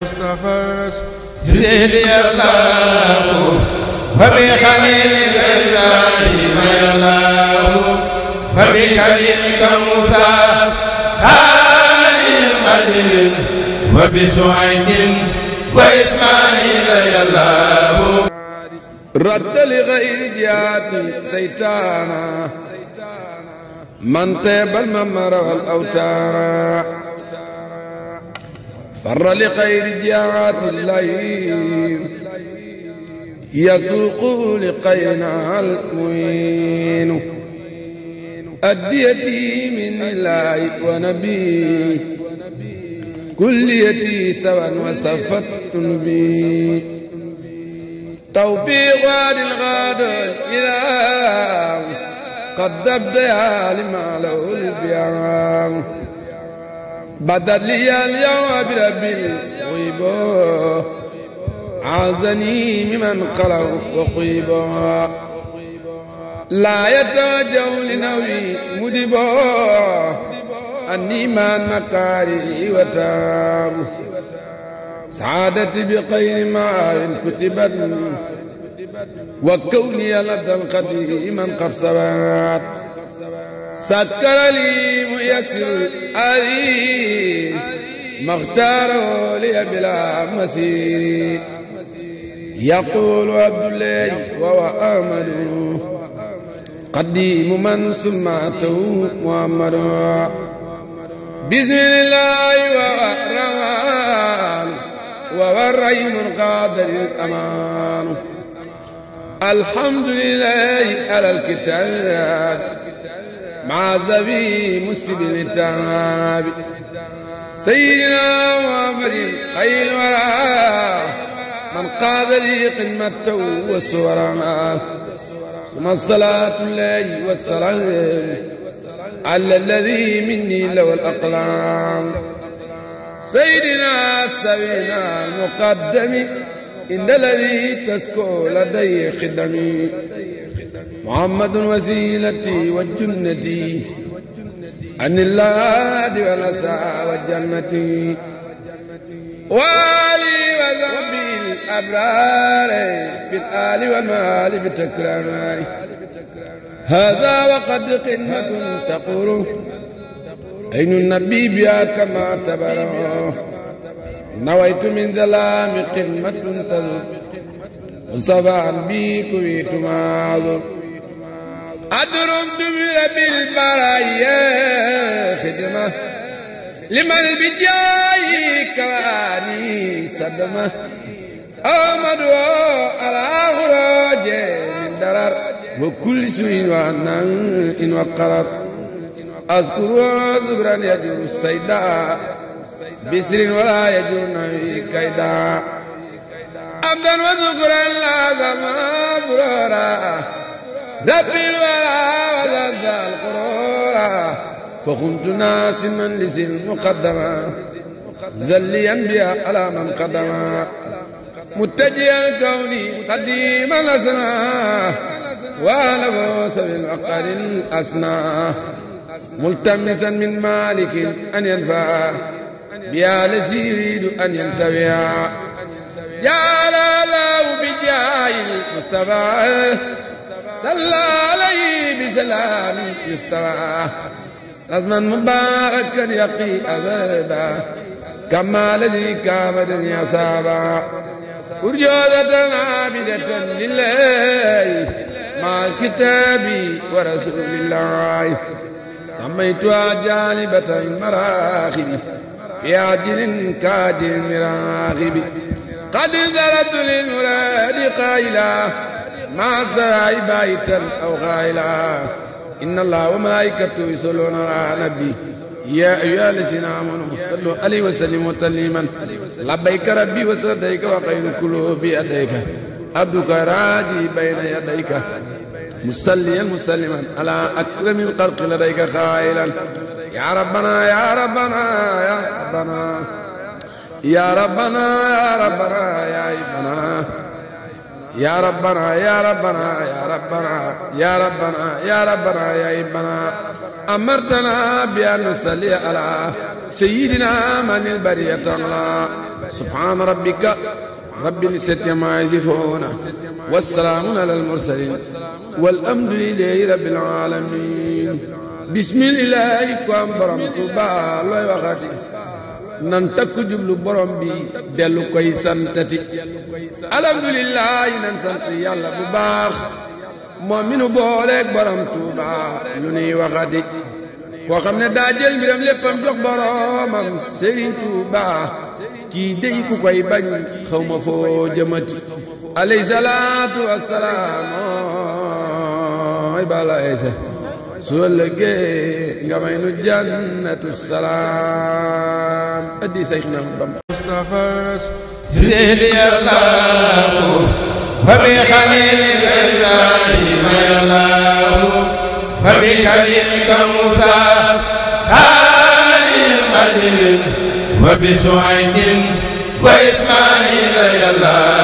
مصطفى سيدي الله وبخليل إبراهيم الله وبكلمك موسى هاني الخليل وبسعيد وإسماعيل الله رد لغير جهاتي سيطانا من طيب الممر والأوتار فر لغير جهات الله يسوق لقينا المعين أديتي من الله ونبي كليتي سوا وصفت بي توفيق وادي الغادر إله قد أبدأ لما له البيان بدت لي اليوم بربي الغيب عاذني ممن قلوا وقيبا لا يتوجه لنوي مدبا أني من مكاري وتاب سعادتي بخير ما كتبت وكوني لدى القديم قد سبات سكر لي ميسر أبي ما اختاره لي بلا مسير يقول عبد الله وهو أحمد قديم من سمعته محمد بسم الله وهو الرحمن وهو الرحيم القادر الأمان الحمد لله على الكتاب مع زبي مسجد التعب سيدنا محمد خير الورى من قاد لي قمته والسورى ثم الصلاة الله والسلام على الذي مني له الأقلام سيدنا سيدنا المقدم إن الذي تسكو لدي خدمي محمد وسيلتي وجنتي عن الله والأسى والجنة والي وذنبي الأبرار في الآل والمال بتكرار هذا وقد قمة تقول أين النبي بها كما تبرا نويت من ظلام قمة تذر وصفا بي كويت معذر أدرمت برب البرايا خدمة لمن بجاي كواني صدمة أحمد على خراج من درر وكل سوء وعنا إن وقرر أذكر زبرا يجر السيداء بسر ولا يجر نبي كيدا عبدا وذكرا لازم برورا ربي الورى وزاد القرورا فخنت ناسما لسي المقدمة زليا بها على من قدما متجيا الكون قديما الأسنى وعلى سبيل العقار الأسنى ملتمسا من مالك أن ينفع بها لسي يريد أن ينتفع يا لا بجاه المصطفى صلى عليه بسلام يستوى رزما مباركا يقي أزادا كما الذي كابدني أصابا أرجوذة عابدة لله مع الكتاب ورسول الله سميتها جانبة المراخب في عجل كاجل مراغب قد ذرت للمراد قائلا مع الزراع بايتا أو غائلا إن الله وملائكته يصلون على النبي يا أيها الذين آمنوا صلوا عليه وسلموا تسليما لبيك ربي وسعديك وخير كله بيديك عبدك راجي بين يديك مصليا مسلما على أكرم الخلق لديك قائلا يا ربنا يا ربنا يا ربنا يا ربنا يا ربنا يا ربنا يا ربنا يا ربنا يا ربنا يا ربنا يا ربنا يا ربنا أمرتنا بأن نصلي على سيدنا من البرية الله subhaana rabbika rabbil izzati ammaa yasifuun wa salaamun alal mursaliin walhamdu lillaahi rabbil aalamiin bismillaahi ko am borom Tuuba looy waxati nan takku jublu borom bi dellu koy santati alhamdulillaahi nan sant yàlla bu baax moom mi nu booleeg borom Tuuba lu nuy waxati koo xam ne daa jël mbiram léppam jox boromam Serigne Touba kii dey ku koy bañ xaw ma foo jëmati alayhi salaatu wassalaam ay bala eese su ëllëgee nga may nu jannatu salaam addi Seexna Bamba Mustafa sidi Allahu wa bi khalilika Ibrahim Allahu wa bi kalimika Musa salim Khalil wa bi Suhaydin wa Ismaila Allahu